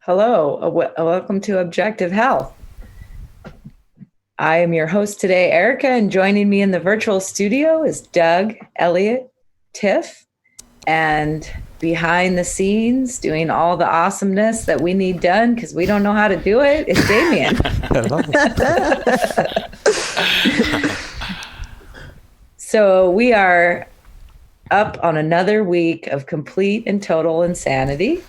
Hello, welcome to Objective Health. I am your host today, Erica, and joining me in the virtual studio is Doug, Elliot, Tiff, and behind the scenes doing all the awesomeness that we need done because we don't know how to do it is Damien. So we are up on another week of complete and total insanity.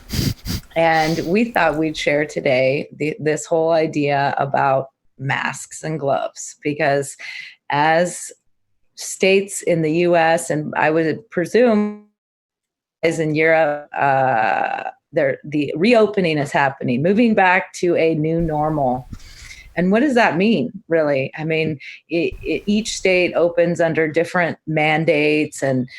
And we thought we'd share today this whole idea about masks and gloves, because as states in the US, and I would presume as in Europe, the reopening is happening, moving back to a new normal. And what does that mean, really? I mean, each state opens under different mandates, and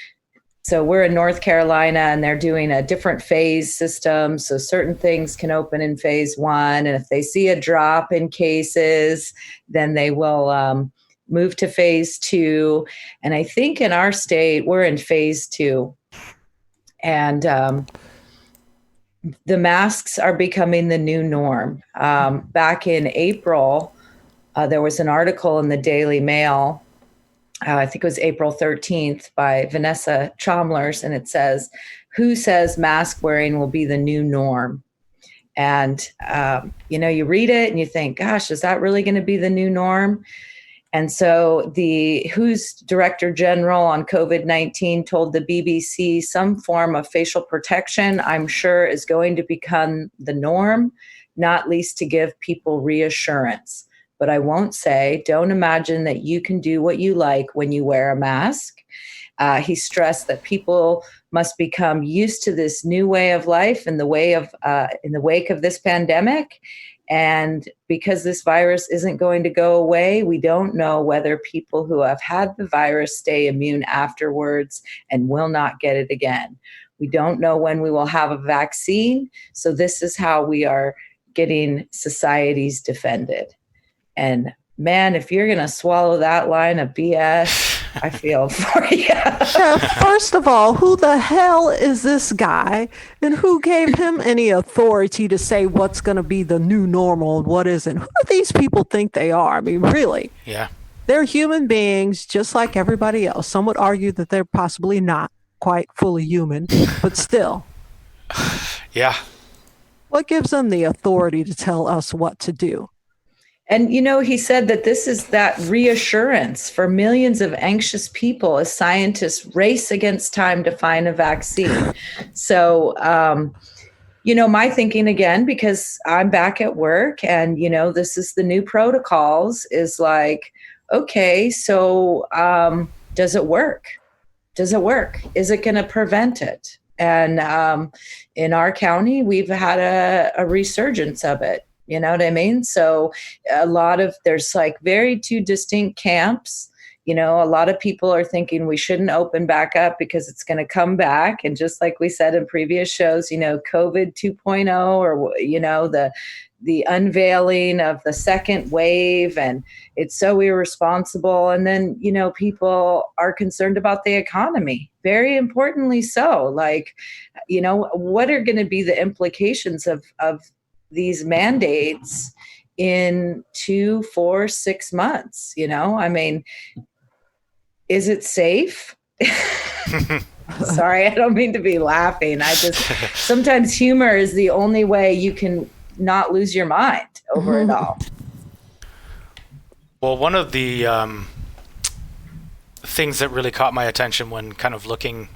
so we're in North Carolina and they're doing a different phase system. So certain things can open in phase 1. And if they see a drop in cases, then they will move to phase 2. And I think in our state, we're in phase 2. And the masks are becoming the new norm. Back in April, there was an article in the Daily Mail, I think it was April 13th, by Vanessa Chalmers, and it says, "Who says mask wearing will be the new norm?" And, you read it and you think, gosh, is that really going to be the new norm? And so the WHO's Director General on COVID-19 told the BBC some form of facial protection, I'm sure, is going to become the norm, not least to give people reassurance. But I won't say, don't imagine that you can do what you like when you wear a mask. He stressed that people must become used to this new way of life in the wake of this pandemic. And because this virus isn't going to go away, we don't know whether people who have had the virus stay immune afterwards and will not get it again. We don't know when we will have a vaccine. So this is how we are getting societies defended. And man, if you're going to swallow that line of BS, I feel for you. First of all, who the hell is this guy? And who gave him any authority to say what's going to be the new normal and what isn't? Who do these people think they are? I mean, really? Yeah. They're human beings just like everybody else. Some would argue that they're possibly not quite fully human, but still. Yeah. What gives them the authority to tell us what to do? And, he said that this is that reassurance for millions of anxious people as scientists race against time to find a vaccine. So, my thinking again, because I'm back at work and, this is the new protocols, is like, okay, so does it work? Does it work? Is it going to prevent it? And in our county, we've had a resurgence of it. You know what I mean? So there's like very two distinct camps. A lot of people are thinking we shouldn't open back up because it's going to come back. And just like we said in previous shows, COVID 2.0 or, the unveiling of the second wave, and it's so irresponsible. And then, people are concerned about the economy, very importantly so. Like, what are going to be the implications of these mandates in 2, 4, 6 months? I mean, is it safe? Sorry, I don't mean to be laughing. Sometimes humor is the only way you can not lose your mind over it all. Well, one of the things that really caught my attention when kind of looking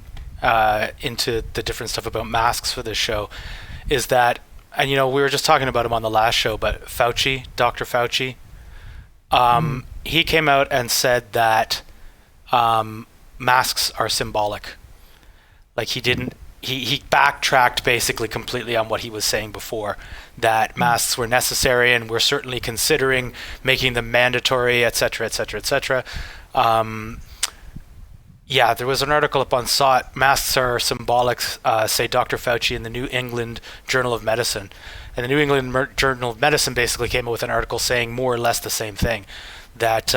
into the different stuff about masks for this show is that, and we were just talking about him on the last show, but Dr. Fauci, he came out and said that masks are symbolic. Like he backtracked basically completely on what he was saying before, that masks were necessary and we're certainly considering making them mandatory, et cetera, et cetera, et cetera. Yeah, there was an article up on SOT, masks are symbolic, say Dr. Fauci in the New England Journal of Medicine. And the New England Journal of Medicine basically came out with an article saying more or less the same thing, that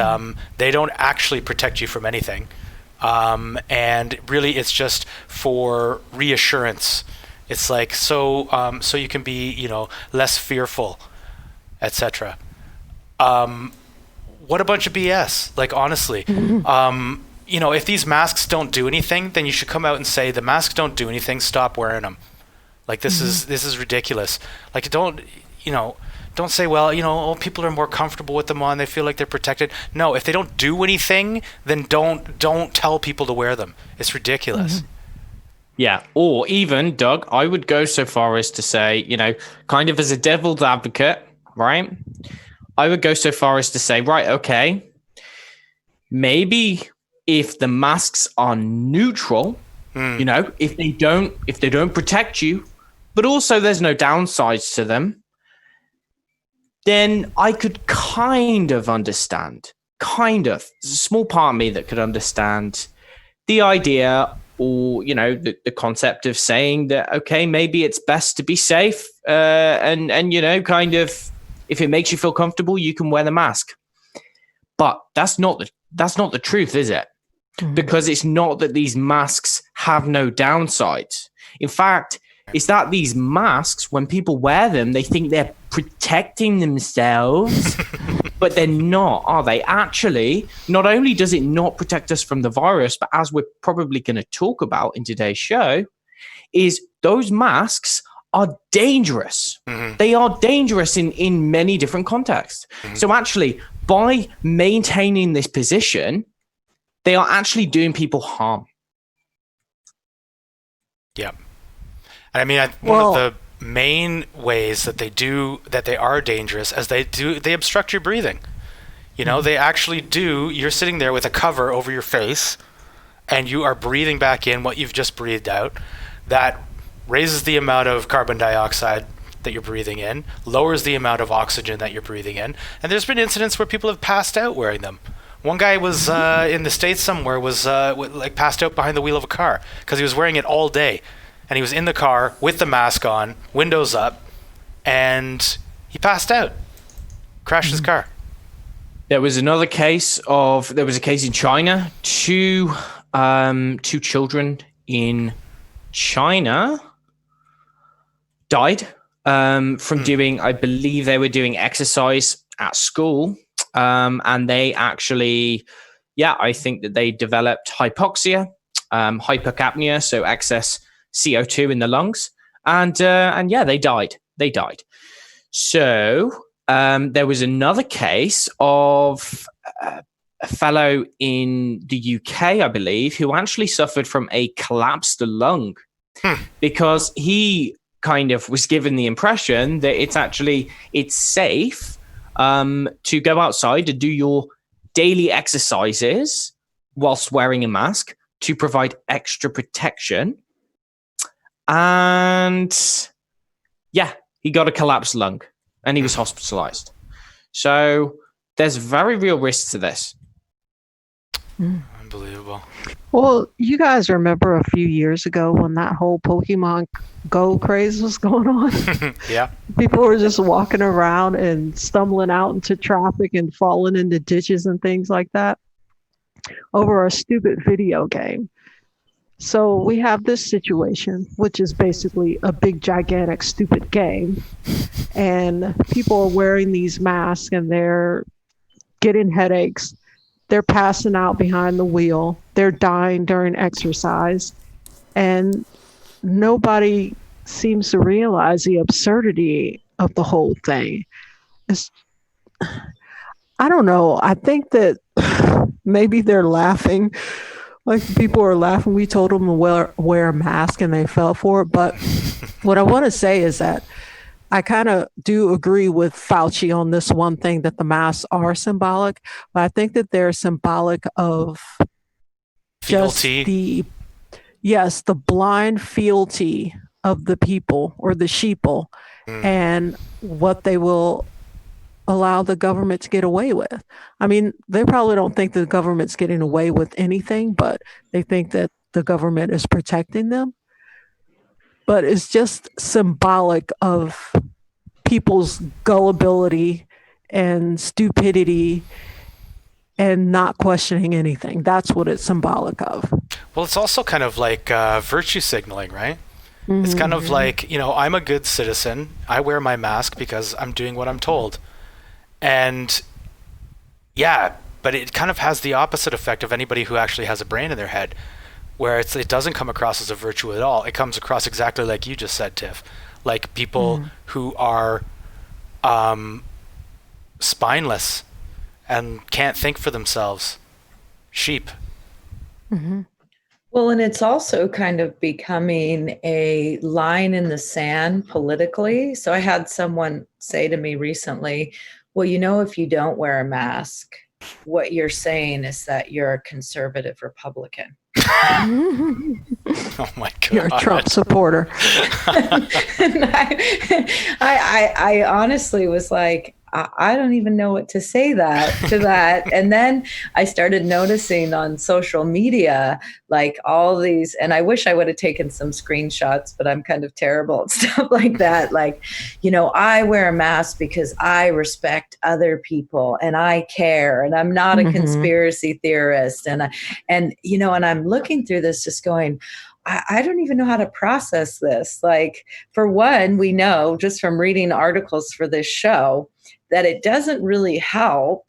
they don't actually protect you from anything. And really it's just for reassurance It's like so you can be, you know, less fearful, etc. What a bunch of BS. Like, honestly, you know, if these masks don't do anything, then you should come out and say the masks don't do anything. Stop wearing them. Like, this is ridiculous. Like, don't say, well, you know, oh, people are more comfortable with them on. They feel like they're protected. No, if they don't do anything, then don't tell people to wear them. It's ridiculous. Yeah, or even, Doug, I would go so far as to say, you know, kind of as a devil's advocate, right? I would go so far as to say, right, okay, maybe if the masks are neutral, you know, if they don't protect you, but also there's no downsides to them, then I could kind of understand, there's a small part of me that could understand the idea, or, you know, the concept of saying that, okay, maybe it's best to be safe, and you know, kind of, if it makes you feel comfortable, you can wear the mask. But that's not the truth, is it? Because it's not that these masks have no downsides. In fact, it's that these masks, when people wear them, they think they're protecting themselves, but they're not, are they? Actually, not only does it not protect us from the virus, but as we're probably going to talk about in today's show, is those masks are dangerous. They are dangerous in many different contexts. So actually, by maintaining this position, they are actually doing people harm. Yeah. And I mean, one of the main ways that they are dangerous is they obstruct your breathing. You know, they actually do. You're sitting there with a cover over your face and you are breathing back in what you've just breathed out. That raises the amount of carbon dioxide that you're breathing in, lowers the amount of oxygen that you're breathing in. And there's been incidents where people have passed out wearing them. One guy was in the States somewhere, was like passed out behind the wheel of a car because he was wearing it all day. And he was in the car with the mask on, windows up, and he passed out, crashed his car. There was a case in China. Two children in China died from doing, I believe they were doing exercise at school. And they actually, I think that they developed hypoxia, hypercapnia, so excess CO2 in the lungs. And they died. So there was another case of a fellow in the UK, I believe, who actually suffered from a collapsed lung because he kind of was given the impression that it's safe to go outside and do your daily exercises whilst wearing a mask to provide extra protection. And he got a collapsed lung and he was hospitalized. So there's very real risk to this. Unbelievable. Well, you guys remember a few years ago when that whole Pokemon Go craze was going on? Yeah. People were just walking around and stumbling out into traffic and falling into ditches and things like that over a stupid video game. So we have this situation, which is basically a big, gigantic, stupid game. And people are wearing these masks and they're getting headaches. They're passing out behind the wheel. They're dying during exercise. And nobody seems to realize the absurdity of the whole thing. I don't know. I think that maybe they're laughing. Like, people are laughing. We told them to wear a mask and they fell for it. But what I want to say is that I kind of do agree with Fauci on this one thing, that the masks are symbolic. But I think that they're symbolic of just the blind fealty of the people or the sheeple and what they will allow the government to get away with. I mean, they probably don't think the government's getting away with anything, but they think that the government is protecting them. But it's just symbolic of people's gullibility and stupidity and not questioning anything. That's what it's symbolic of. Well, it's also kind of like virtue signaling, right? It's kind of like, I'm a good citizen. I wear my mask because I'm doing what I'm told. And yeah, but it kind of has the opposite effect of anybody who actually has a brain in their head, where it doesn't come across as a virtue at all. It comes across exactly like you just said, Tiff. Like people who are spineless and can't think for themselves. Sheep. Well, and it's also kind of becoming a line in the sand politically. So I had someone say to me recently, well, if you don't wear a mask, what you're saying is that you're a conservative Republican. Oh my God. You're a Trump supporter. And I honestly was like, I don't even know what to say to that. And then I started noticing on social media, like all these, and I wish I would have taken some screenshots, but I'm kind of terrible at stuff like that. Like, I wear a mask because I respect other people and I care, and I'm not a conspiracy theorist. And I'm looking through this just going, I don't even know how to process this. Like, for one, we know just from reading articles for this show that it doesn't really help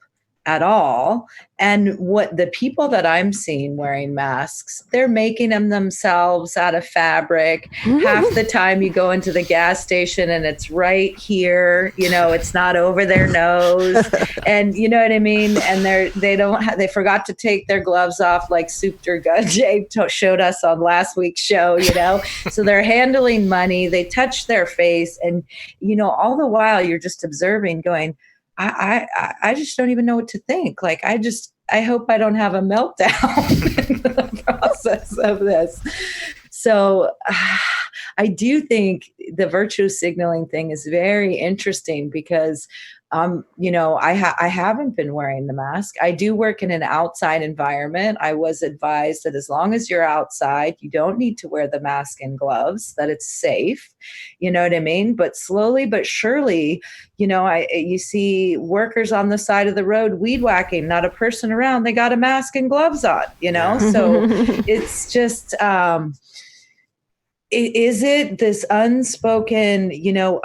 at all. And what the people that I'm seeing wearing masks, they're making them themselves out of fabric. Half the time you go into the gas station and it's right here, it's not over their nose. And you know what I mean? And they forgot to take their gloves off, like Super Gunjay showed us on last week's show, So they're handling money, they touch their face, and all the while you're just observing going, I just don't even know what to think. Like, I hope I don't have a meltdown in the process of this. So I do think the virtue signaling thing is very interesting because, I haven't been wearing the mask. I do work in an outside environment. I was advised that as long as you're outside, you don't need to wear the mask and gloves, that it's safe. You know what I mean? But slowly but surely, you see workers on the side of the road weed whacking, not a person around. They got a mask and gloves on, So it's just, is it this unspoken,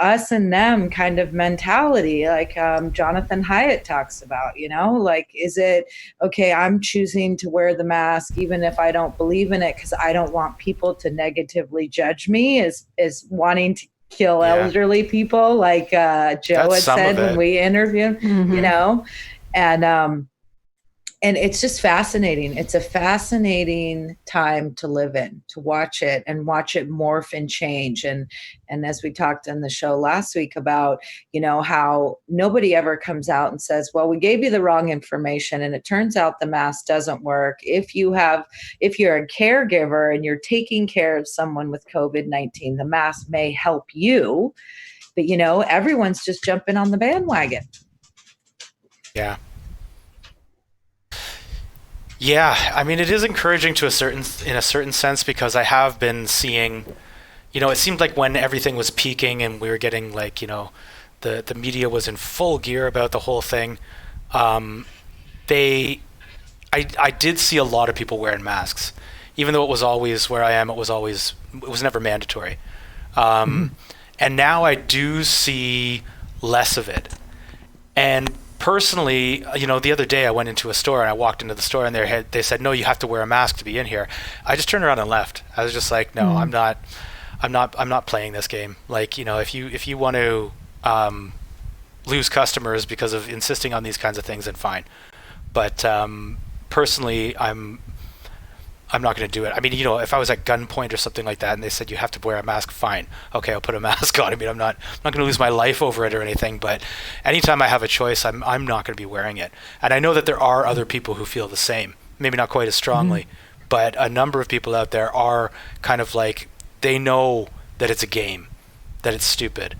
us and them kind of mentality, like Jonathan Haidt talks about, like, is it, okay, I'm choosing to wear the mask even if I don't believe in it because I don't want people to negatively judge me as wanting to kill elderly people, like Joe had said when we interviewed, and it's just fascinating. It's a fascinating time to live in, to watch it morph and change. And as we talked on the show last week about, how nobody ever comes out and says, well, we gave you the wrong information and it turns out the mask doesn't work. If you're a caregiver and you're taking care of someone with COVID-19, the mask may help you, but everyone's just jumping on the bandwagon. Yeah. Yeah, I mean, it is encouraging in a certain sense because I have been seeing, it seemed like when everything was peaking and we were getting like, the media was in full gear about the whole thing. I did see a lot of people wearing masks, even though it was always where I am. It was never mandatory. And now I do see less of it. And personally, the other day I went into a store and I walked into the store and they said, no, you have to wear a mask to be in here. I just turned around and left. I was just like, no, I'm not playing this game. Like, if you want to lose customers because of insisting on these kinds of things, then fine. But personally, I'm not going to do it. I mean, if I was at gunpoint or something like that and they said you have to wear a mask, fine. Okay, I'll put a mask on. I mean, I'm not going to lose my life over it or anything, but anytime I have a choice, I'm not going to be wearing it. And I know that there are other people who feel the same, maybe not quite as strongly, but a number of people out there are kind of like, they know that it's a game, that it's stupid,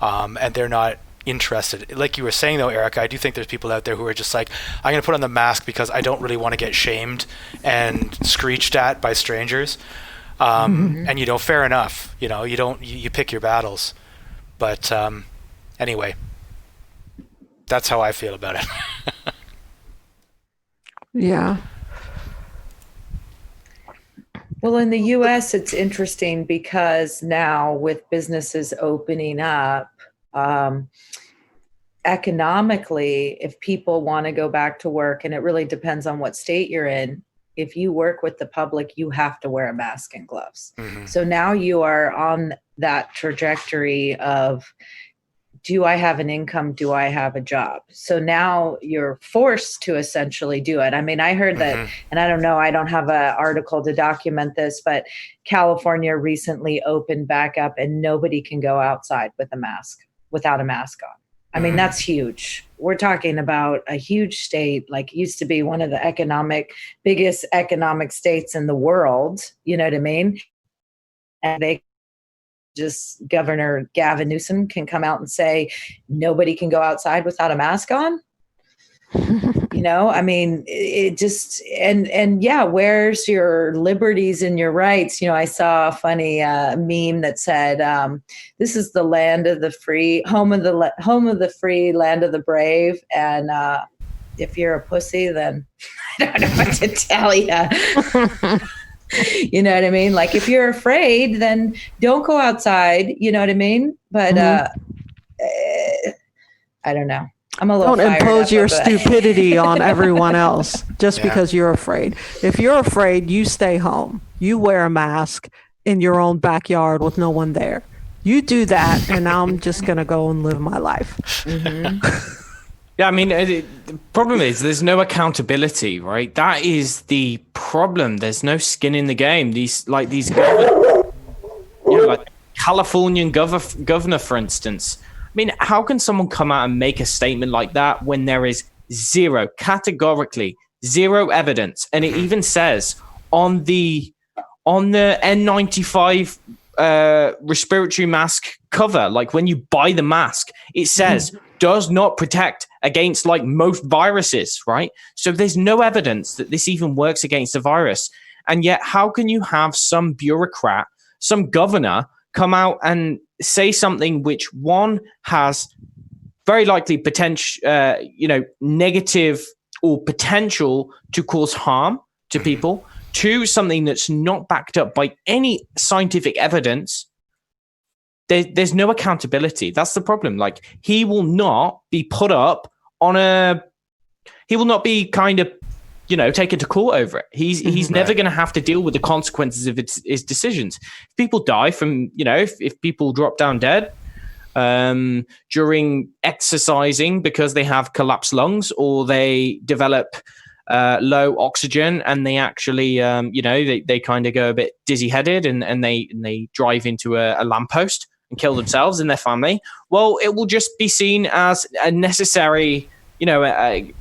and they're not interested. Like you were saying though, Erica, I do think there's people out there who are just like, I'm going to put on the mask because I don't really want to get shamed and screeched at by strangers. And fair enough. You pick your battles. But anyway, that's how I feel about it. Yeah. Well, in the US, it's interesting because now with businesses opening up, um, economically, if people want to go back to work, and it really depends on what state you're in, if you work with the public, you have to wear a mask and gloves. Mhm. So now you are on that trajectory of, do I have an income? Do I have a job? So now you're forced to essentially do it. I mean, I heard that, Mhm. and I don't know, I don't have an article to document this, but California recently opened back up and nobody can go outside without a mask on. I mean, that's huge. We're talking about a huge state, like used to be one of the biggest economic states in the world. You know what I mean? And Governor Gavin Newsom can come out and say nobody can go outside without a mask on. I mean, it just, and yeah, where's your liberties and your rights? I saw a funny meme that said, this is the land of the free, home of the free, land of the brave. And if you're a pussy, then I don't know what to tell you. You know what I mean? Like, if you're afraid, then don't go outside. You know what I mean? But I don't know. I'm a little Don't fired impose up your about it. stupidity on everyone else just Yeah. because you're afraid. If you're afraid, you stay home. You wear a mask in your own backyard with no one there. You do that, and I'm just going to go and live my life. Yeah, I mean, the problem is there's no accountability, right? That is the problem. There's no skin in the game. Like Californian governor, for instance. I mean, how can someone come out and make a statement like that when there is categorically zero evidence? And it even says on the N95 respiratory mask cover, like when you buy the mask, it says does not protect against like most viruses, right? So there's no evidence that this even works against a virus. And yet, how can you have some bureaucrat, some governor come out and say something which one has very likely negative or potential to cause harm to people, to something that's not backed up by any scientific evidence? There's no accountability. That's the problem. Like, he will not be put up on he will not be kind of, taken to court over it. He's never going to have to deal with the consequences of his decisions. If people die from, if people drop down dead during exercising because they have collapsed lungs, or they develop low oxygen and they actually, they kind of go a bit dizzy headed and they drive into a lamppost and kill themselves and their family. Well, it will just be seen as a necessary, a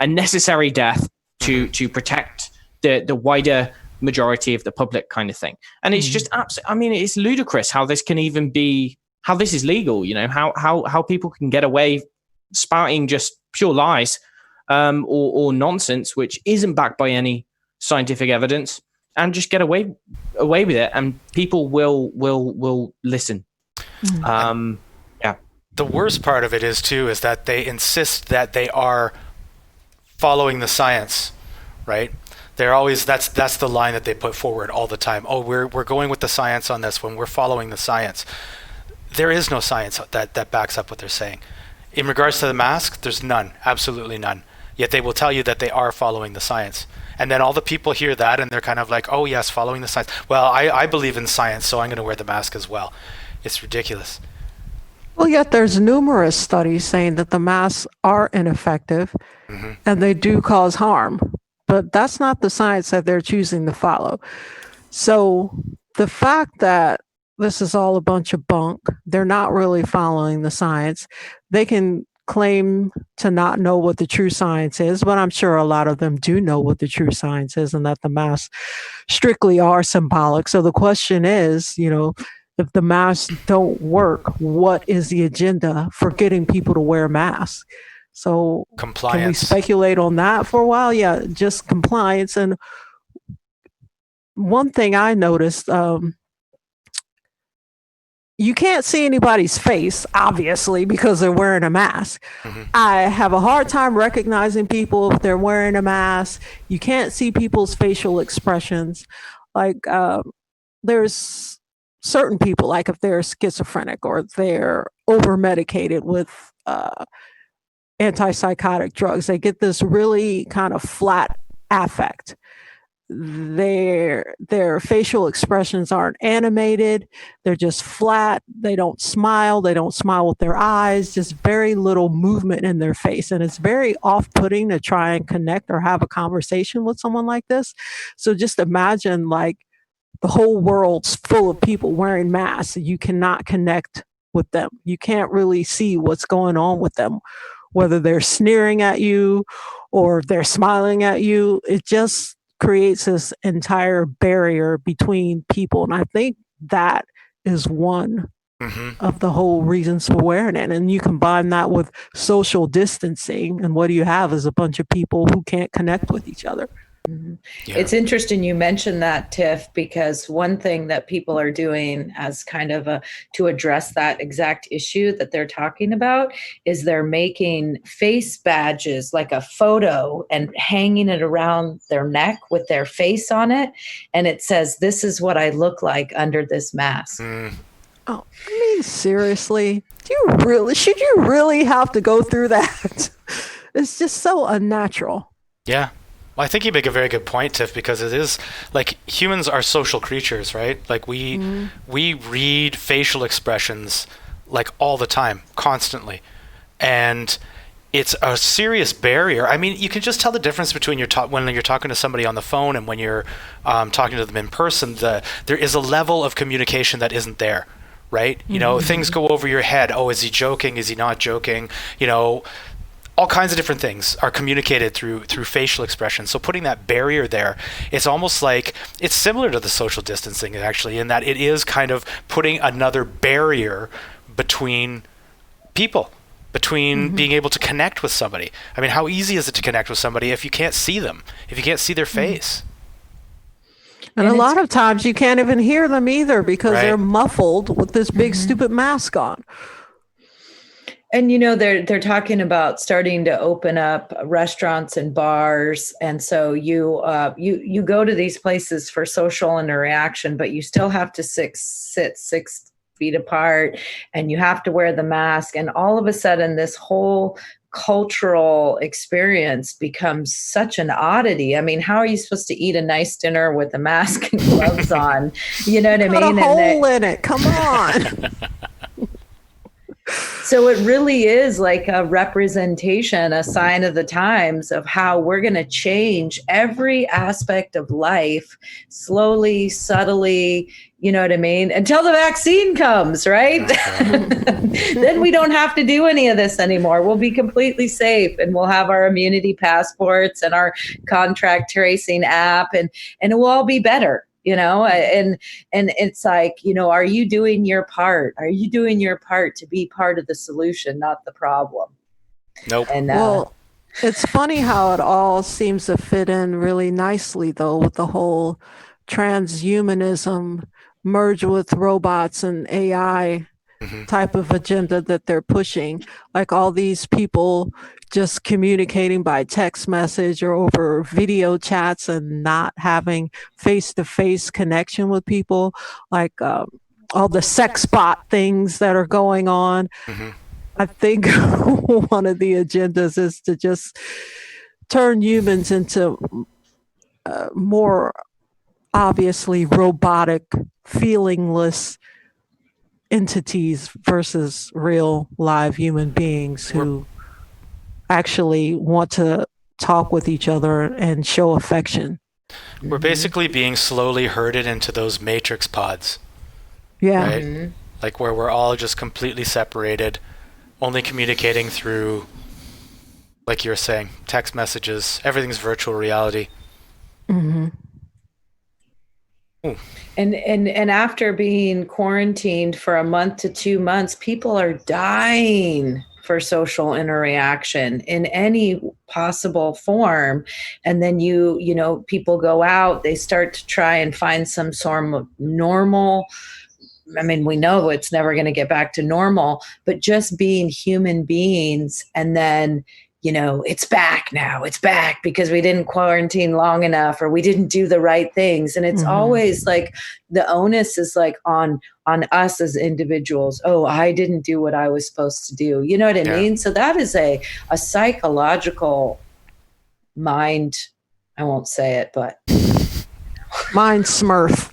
necessary death to protect the wider majority of the public, kind of thing. And it's just absolutely, I mean, it's ludicrous how this can even be, how this is legal, how people can get away spouting just pure lies or nonsense, which isn't backed by any scientific evidence, and just get away with it, and people will listen. Yeah. The worst part of it is that they insist that they are following the science, right? They're always, that's the line that they put forward all the time. Oh, we're going with the science on this one. We're following the science. There is no science that backs up what they're saying. In regards to the mask, there's none, absolutely none. Yet they will tell you that they are following the science. And then all the people hear that and they're kind of like, oh yes, following the science. Well, I believe in science, so I'm going to wear the mask as well. It's ridiculous. Well, yet there's numerous studies saying that the masks are ineffective and they do cause harm. But that's not the science that they're choosing to follow. So the fact that this is all a bunch of bunk, they're not really following the science. They can claim to not know what the true science is, but I'm sure a lot of them do know what the true science is, and that the masks strictly are symbolic. So the question is, if the masks don't work, what is the agenda for getting people to wear masks? So Compliance. Can we speculate on that for a while? Yeah, just compliance. And one thing I noticed, you can't see anybody's face, obviously, because they're wearing a mask. I have a hard time recognizing people if they're wearing a mask. You can't see people's facial expressions. Like there's certain people, like if they're schizophrenic or they're over medicated with antipsychotic drugs, they get this really kind of flat affect. Their facial expressions aren't animated. They're just flat. They don't smile. They don't smile with their eyes. Just very little movement in their face, and it's very off-putting to try and connect or have a conversation with someone like this. So just imagine like the whole world's full of people wearing masks, and you cannot connect with them. You can't really see what's going on with them, whether they're sneering at you or they're smiling at you. It just creates this entire barrier between people. And I think that is one of the whole reasons for wearing it. And you combine that with social distancing, and what do you have is a bunch of people who can't connect with each other. Yeah. It's interesting you mentioned that, Tiff, because one thing that people are doing as kind of to address that exact issue that they're talking about is they're making face badges, like a photo, and hanging it around their neck with their face on it. And it says, "This is what I look like under this mask." Oh, I mean, seriously, should you really have to go through that? It's just so unnatural. Yeah. Well, I think you make a very good point, Tiff, because it is like humans are social creatures, right? Like we read facial expressions like all the time, constantly. And it's a serious barrier. I mean, you can just tell the difference between when you're talking to somebody on the phone and when you're talking to them in person. There is a level of communication that isn't there, right? You know, things go over your head. Oh, is he joking? Is he not joking? You know, all kinds of different things are communicated through facial expression. So putting that barrier there, it's almost like it's similar to the social distancing, actually, in that it is kind of putting another barrier between people, between being able to connect with somebody. I mean, how easy is it to connect with somebody if you can't see them, if you can't see their face? And a lot of times you can't even hear them either because they're muffled with this big stupid mask on. And, you know, they're talking about starting to open up restaurants and bars. And so you go to these places for social interaction, but you still have to sit 6 feet apart, and you have to wear the mask. And all of a sudden, this whole cultural experience becomes such an oddity. I mean, how are you supposed to eat a nice dinner with a mask and gloves on? You know what I mean? Put a hole in it. Come on. So it really is like a representation, a sign of the times of how we're going to change every aspect of life slowly, subtly, you know what I mean? Until the vaccine comes, right? Then we don't have to do any of this anymore. We'll be completely safe, and we'll have our immunity passports and our contact tracing app, and it will all be better. You know, and it's like, you know, are you doing your part? Are you doing your part to be part of the solution, not the problem? Nope. And well, it's funny how it all seems to fit in really nicely, though, with the whole transhumanism merge with robots and AI type of agenda that they're pushing. Like all these people just communicating by text message or over video chats and not having face-to-face connection with people, like all the sex bot things that are going on. I think one of the agendas is to just turn humans into more obviously robotic, feelingless entities versus real live human beings who actually want to talk with each other and show affection. We're basically being slowly herded into those matrix pods. Yeah. Right? Like where we're all just completely separated, only communicating through, like you were saying, text messages. Everything's virtual reality. And after being quarantined for a month to 2 months, people are dying for social interaction in any possible form. And then you know, people go out, they start to try and find some sort of normal. I mean, we know it's never going to get back to normal, but just being human beings. And then, it's back now. It's back because we didn't quarantine long enough or we didn't do the right things. And it's always like the onus is like on us as individuals. Oh, I didn't do what I was supposed to do. You know what I mean? So that is a psychological mind. I won't say it, but mind smurf.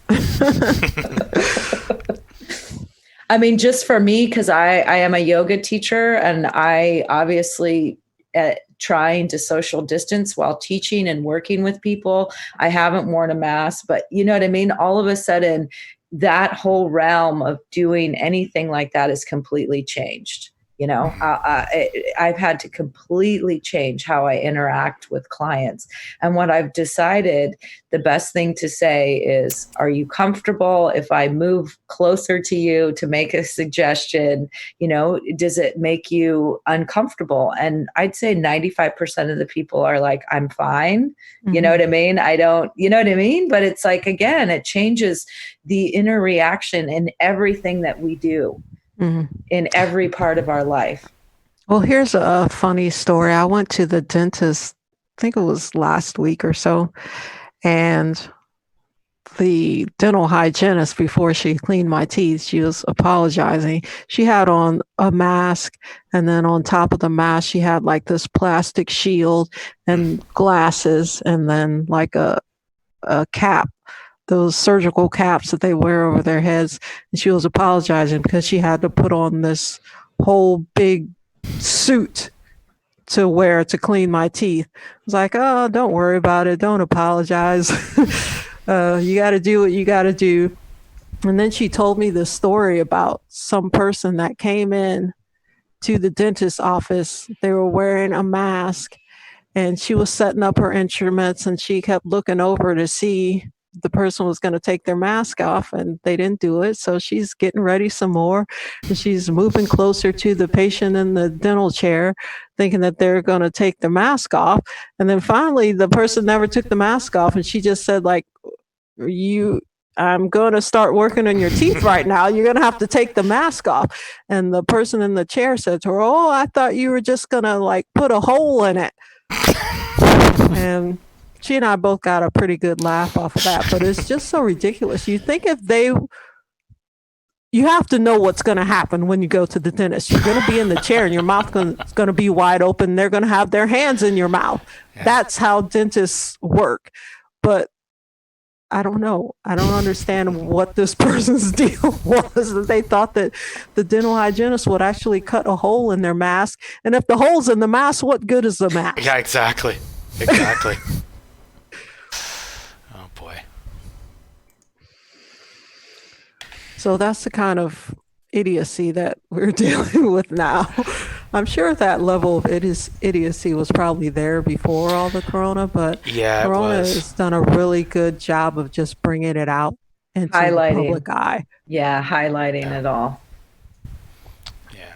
I mean, just for me, because I am a yoga teacher and I obviously trying to social distance while teaching and working with people. I haven't worn a mask, but you know what I mean? All of a sudden, that whole realm of doing anything like that is completely changed. I've had to completely change how I interact with clients. And what I've decided, the best thing to say is, are you comfortable if I move closer to you to make a suggestion? Does it make you uncomfortable? And I'd say 95% of the people are like, I'm fine. You know what I mean? I don't, you know what I mean? But it's like, again, it changes the inner reaction in everything that we do. In every part of our life. Well, here's a funny story. I went to the dentist, I think it was last week or so, and the dental hygienist, before she cleaned my teeth, she was apologizing. She had on a mask, and then on top of the mask, she had like this plastic shield and glasses, and then like a cap, those surgical caps that they wear over their heads. And she was apologizing because she had to put on this whole big suit to wear to clean my teeth. I was like, oh, don't worry about it. Don't apologize. You got to do what you got to do. And then she told me this story about some person that came in to the dentist's office. They were wearing a mask and she was setting up her instruments and she kept looking over to see the person was going to take their mask off and they didn't do it. So she's getting ready some more and she's moving closer to the patient in the dental chair thinking that they're going to take the mask off. And then finally the person never took the mask off and she just said like, I'm going to start working on your teeth right now. You're going to have to take the mask off. And the person in the chair said to her, oh, I thought you were just going to like put a hole in it. And she and I both got a pretty good laugh off of that, but it's just so ridiculous. You think you have to know what's going to happen when you go to the dentist. You're going to be in the chair and your mouth is going to be wide open. They're going to have their hands in your mouth. Yeah. That's how dentists work. But I don't know. I don't understand what this person's deal was. They thought that the dental hygienist would actually cut a hole in their mask. And if the hole's in the mask, what good is the mask? Yeah, exactly. Oh, boy. So that's the kind of idiocy that we're dealing with now. I'm sure that level of idiocy was probably there before all the corona, but corona has done a really good job of just bringing it out into the public eye. Yeah, highlighting it all. Yeah.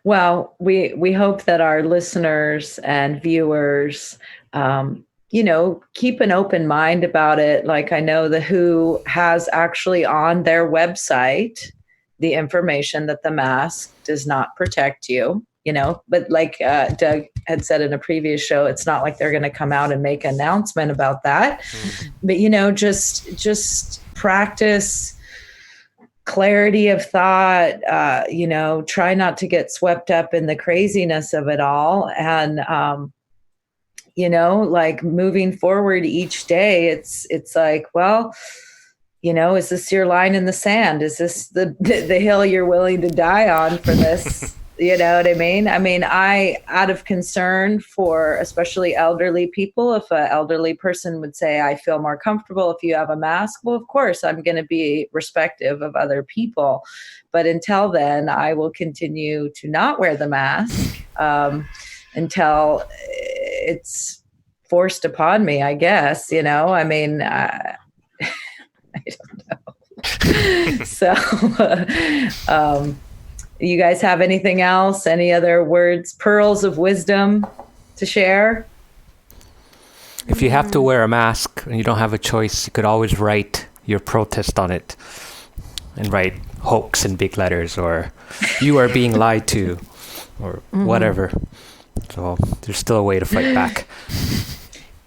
Well, we hope that our listeners and viewers keep an open mind about it. Like I know the WHO has actually on their website the information that the mask does not protect you, but like Doug had said in a previous show, it's not like they're going to come out and make an announcement about that. But, just practice clarity of thought, try not to get swept up in the craziness of it all. And, like moving forward each day, it's like, well, is this your line in the sand? Is this the hill you're willing to die on for this? You know what I mean? I mean, out of concern for especially elderly people, if an elderly person would say, I feel more comfortable if you have a mask, well, of course, I'm going to be respective of other people. But until then, I will continue to not wear the mask until it's forced upon me, I guess, I mean, I don't know. So, you guys have anything else? Any other words, pearls of wisdom to share? If you have to wear a mask and you don't have a choice, you could always write your protest on it and write hoax in big letters or you are being lied to. or whatever. So there's still a way to fight back.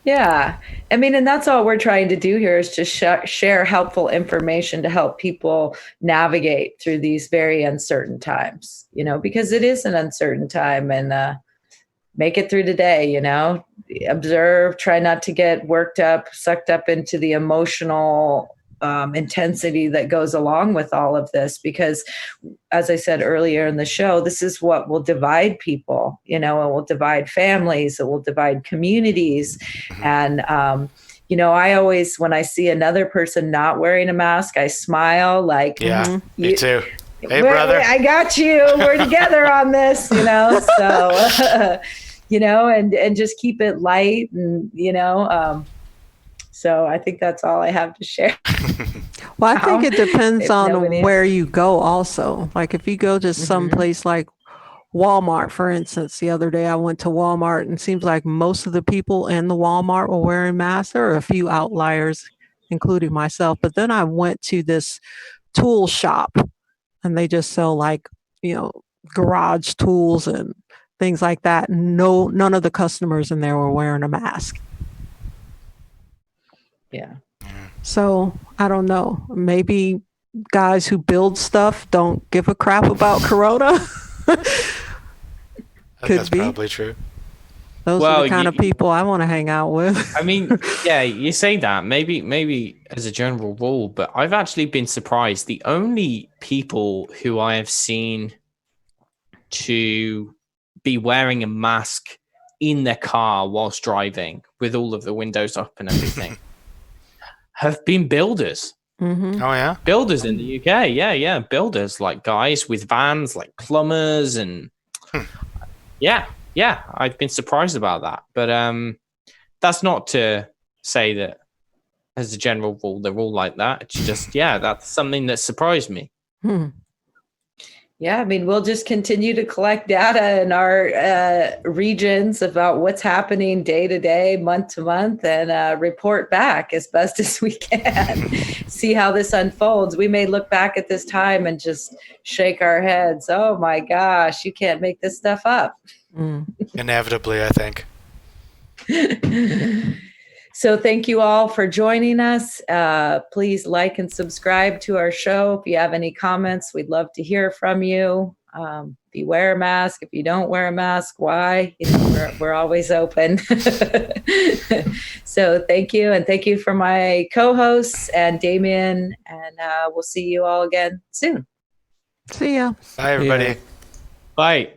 Yeah. I mean, and that's all we're trying to do here is just share helpful information to help people navigate through these very uncertain times, because it is an uncertain time, and make it through the day, observe, try not to get worked up, sucked up into the emotional intensity that goes along with all of this, because as I said earlier in the show, this is what will divide people, it will divide families, it will divide communities. And, I always, when I see another person not wearing a mask, I smile like, me too. Hey, brother. I got you. We're together on this, so, and just keep it light and, so I think that's all I have to share. Well, I think it depends on nobody where you go also. Like if you go to some place like Walmart, for instance, the other day I went to Walmart and it seems like most of the people in the Walmart were wearing masks. There are a few outliers, including myself. But then I went to this tool shop and they just sell garage tools and things like that. None of the customers in there were wearing a mask. Yeah. So I don't know. Maybe guys who build stuff don't give a crap about Corona. That's probably true. Those are the kind of people I want to hang out with. I mean, yeah, you say that maybe as a general rule, but I've actually been surprised. The only people who I have seen to be wearing a mask in their car whilst driving with all of the windows up and everything have been builders. Mm-hmm. Oh, yeah? Builders in the UK. Yeah. Builders, like guys with vans, like plumbers and yeah. I've been surprised about that. But that's not to say that as a general rule, they're all like that. It's just, that's something that surprised me. Yeah, I mean, we'll just continue to collect data in our regions about what's happening day to day, month to month, and report back as best as we can. See how this unfolds. We may look back at this time and just shake our heads. Oh my gosh, you can't make this stuff up. Inevitably, I think. So thank you all for joining us. Please like and subscribe to our show. If you have any comments, we'd love to hear from you. If you wear a mask, if you don't wear a mask, why? We're always open. So thank you. And thank you for my co-hosts and Damien. And we'll see you all again soon. See ya. Bye, everybody. Bye.